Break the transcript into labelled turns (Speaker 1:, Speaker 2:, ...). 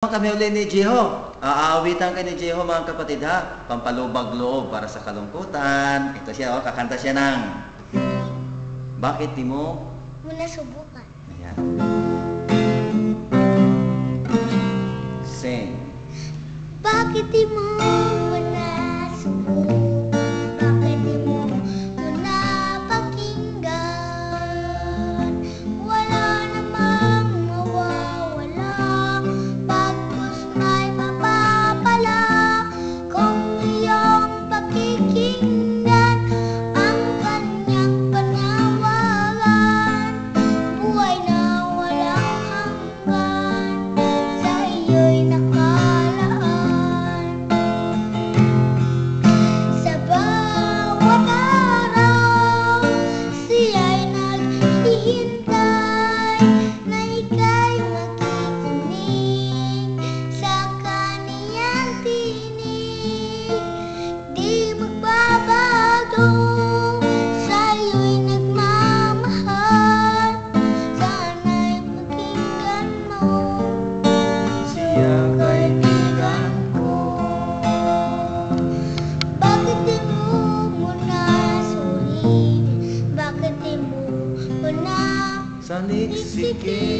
Speaker 1: Kami uli ni Jeho. Aawitan ka ni Jeho mga kapatid ha. Pampalubag loob para sa kalungkutan. Ito siya, kakanta siya ng Bakit Di Mo
Speaker 2: Muna subukan.
Speaker 1: Ayan. Sing.
Speaker 2: Bakit di mo muna subukan? Bakit di mo muna pakinggan? Wala namang mawawala, pagkus may mapapala. Kung iyong pakikinggan ang kanyang panawagan, buhay na walang hanggan sa iyo'y nakalaan. Sa bawat araw, siya'y naghihintay na ika'y makikinig sa kaniyang tinig. Di magbabago, sa'yo'y nagmamahal. Sana'y pakinggan mo
Speaker 1: Siya kaibigan ko.
Speaker 2: Bakit di mo muna suriin? Bakit di mo muna
Speaker 1: Saliksikin.